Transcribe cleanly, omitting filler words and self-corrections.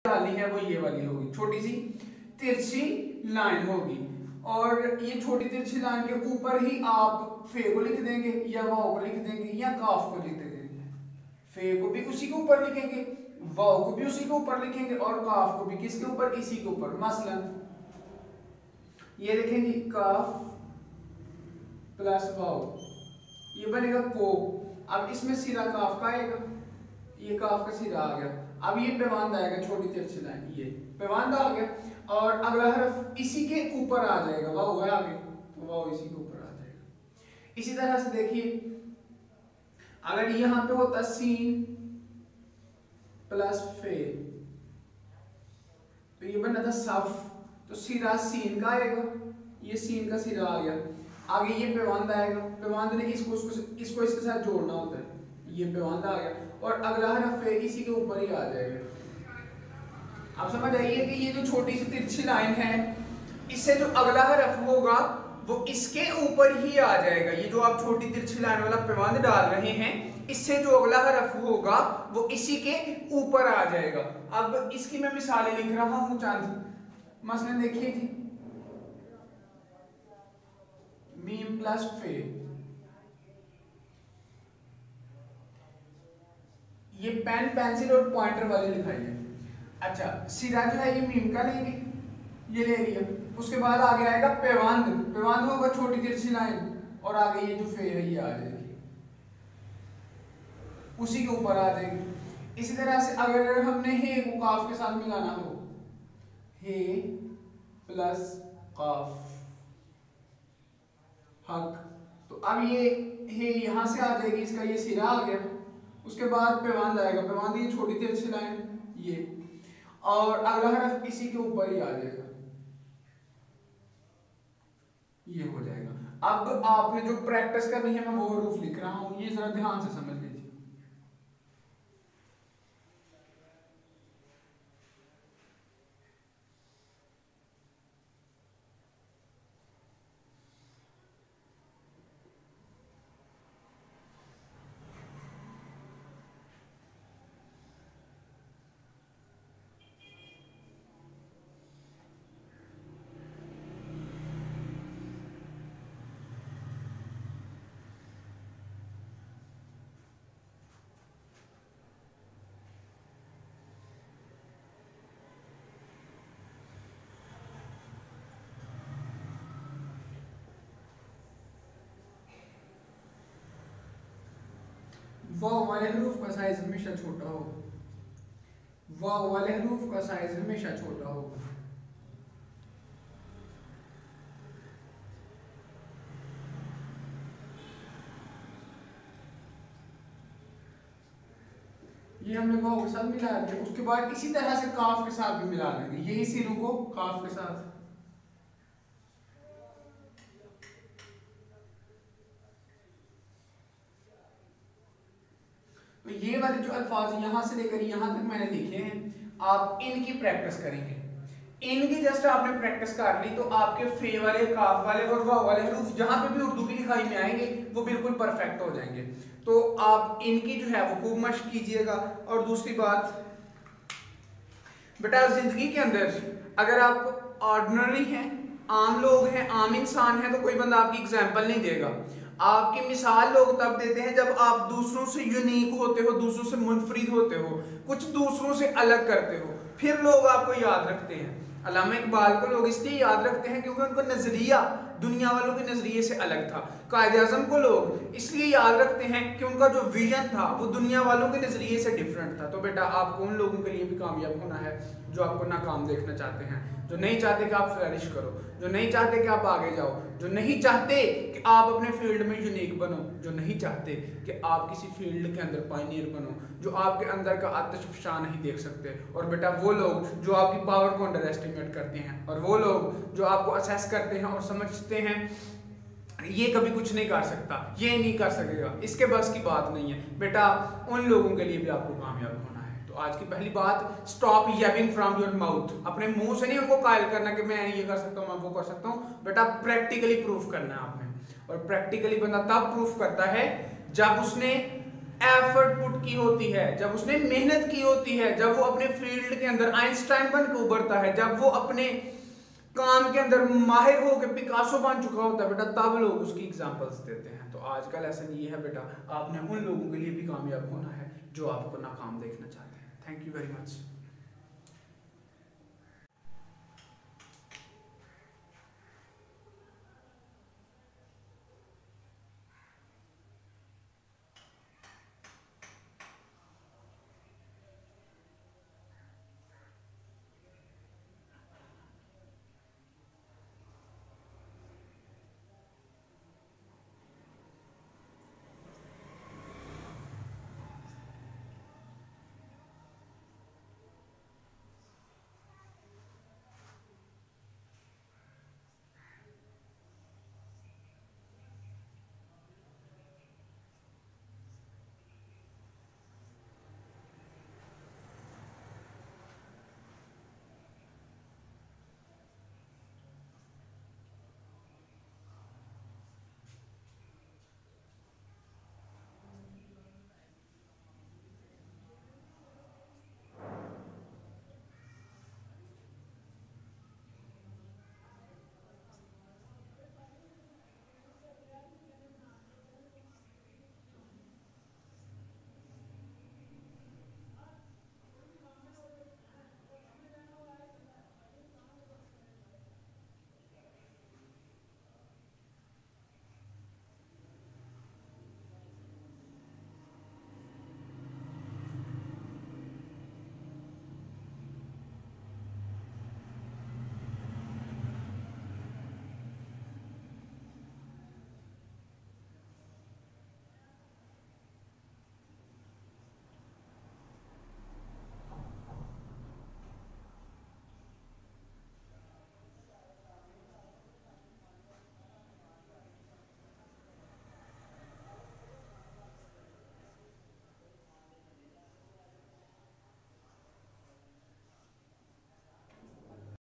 डालनी है वो ये वाली होगी, छोटी सी तिरछी लाइन होगी, और ये छोटी तिरछी लाइन के ऊपर ही आप फे को लिख देंगे या वाव को लिख देंगे या काफ को लिख देंगे। फे को भी उसी के ऊपर लिखेंगे, वाव को भी उसी के ऊपर लिखेंगे और काफ को भी किसके ऊपर, इसी के ऊपर। मसलन ये लिखेंगे काफ प्लस वाव, ये बनेगा को। अब इसमें सिरा काफ का आएगा, ये काफ का सिरा आ गया। अब ये पैवांद आएगा, छोटी तिरछी लाइन, ये पैवांद आ गया और अगला हरफ इसी के ऊपर आ जाएगा, वाव है आगे तो वाव इसी के ऊपर आ जाएगा। इसी तरह से देखिए अगर यहां पे होता सीन प्लस फे तो ये बना था सफ, तो सिरा सीन का आएगा, ये सीन का सिरा आ गया। आगे ये पैवांद आएगा, पैवांद ने इसको इसको इसके साथ जोड़ना होता है, ये पैवांद आ गया और अगला हरफ फे इसी के ऊपर ही आ जाएगा। आप समझ आइए कि ये जो छोटी सी तिरछी लाइन है इससे जो अगला हरफ होगा वो इसके ऊपर ही आ जाएगा। ये जो आप छोटी तिरछी लाइन वाला पैवांद डाल रहे हैं इससे जो अगला हरफ होगा वो इसी के ऊपर आ जाएगा। अब इसकी मैं मिसालें लिख रहा हूं चंद। मसलन देखिए जी, मीम प्लस फे, ये पेन पेंसिल और पॉइंटर वाली लिखाई है। अच्छा सिरा जो है ये मीम का लेंगे, ये ले लिया, उसके बाद आगे आएगा पैवांद, पैवांद होगा छोटी तिरछी लाइन और आगे ये जो फे है ये आ जाएगी, उसी के ऊपर आ जाएगी। इसी तरह से अगर हमने हे को काफ के साथ मिलाना हो, हे प्लस काफ हक, तो अब ये हे यहां से आ जाएगी, इसका ये सिरा आ गया, उसके बाद पैवांद आएगा, पैवांद ये छोटी तिरछी लाइन ये, और अगला हरफ इसी के ऊपर ही आ जाएगा, ये हो जाएगा। अब आपने जो प्रैक्टिस करनी है मैं वो हरूफ लिख रहा हूं, ये जरा ध्यान से समझ लीजिए। वाव वाले हरूफ का साइज हमेशा छोटा होगा, वाव वाले हरूफ का साइज हमेशा छोटा होगा। ये हमने वाव के साथ मिला दिया, उसके बाद इसी तरह से काफ के साथ भी मिला लेंगे, यही सीनों को काफ के साथ। तो ये वाले जो अल्फाज यहां से लेकर यहां तक मैंने लिखे हैं, आप इनकी प्रैक्टिस करेंगे। इनकी जस्ट आपने प्रैक्टिस कर ली तो आपके फे वाले, काफ वाले और वाव वाले हरूफ जहां पे भी उर्दू की लिखाई में आएंगे वो बिल्कुल परफेक्ट हो जाएंगे। तो आप इनकी जो है वो खूब मश्क कीजिएगा। और दूसरी बात बेटा, जिंदगी के अंदर अगर आप ऑर्डिनरी हैं, आम लोग हैं, आम इंसान हैं, तो कोई बंदा आपकी एग्जाम्पल नहीं देगा। आपकी मिसाल लोग तब देते हैं जब आप दूसरों से यूनिक होते हो, दूसरों से मुनफरिद होते हो, कुछ दूसरों से अलग करते हो, फिर लोग आपको याद रखते हैं। अल्लामा इकबाल को लोग इसलिए याद रखते हैं क्योंकि उनका नजरिया दुनिया वालों के नजरिए से अलग था। कायदे आज़म को लोग इसलिए याद रखते हैं कि उनका जो विजन था वो दुनिया वालों के नजरिए से डिफरेंट था। तो बेटा आपको उन लोगों के लिए भी कामयाब होना है जो आपको नाकाम देखना चाहते हैं, जो नहीं चाहते कि आप फ्लरिश करो, जो नहीं चाहते कि आप आगे जाओ, जो नहीं चाहते कि आप अपने फील्ड में यूनिक बनो, जो नहीं चाहते कि आप किसी फील्ड के अंदर पायनियर बनो, जो आपके अंदर का आतिश फशा नहीं देख सकते। और बेटा वो लोग जो आपकी पावर को अंडर एस्टिमेट करते हैं, और वो लोग जो आपको असेस करते हैं और समझते हैं ये कभी कुछ नहीं कर सकता, ये नहीं कर सकेगा, इसके बस की बात नहीं है, बेटा उन लोगों के लिए भी आपको कामयाब होना है। तो आज की पहली बात, स्टॉप यैबिंग फ्रॉम योर माउथ। अपने मुंह से नहीं उनको कायल करना कि मैं ये कर सकता हूँ, मैं वो कर सकता हूँ। बेटा प्रैक्टिकली प्रूफ करना है आपने, और प्रैक्टिकली बंदा तब प्रूफ करता है जब उसने एफर्ट पुट की होती है, जब उसने मेहनत की होती है, जब वो अपने फील्ड के अंदर आइंस्टाइन बन के उभरता है, जब वो अपने काम के अंदर माहिर हो के पिकासो बन चुका होता है बेटा, तब लोग उसकी एग्जांपल्स देते हैं। तो आज का लेसन ये है बेटा, आपने उन लोगों के लिए भी कामयाब होना है जो आपको नाकाम देखना चाहते हैं। Thank you very much.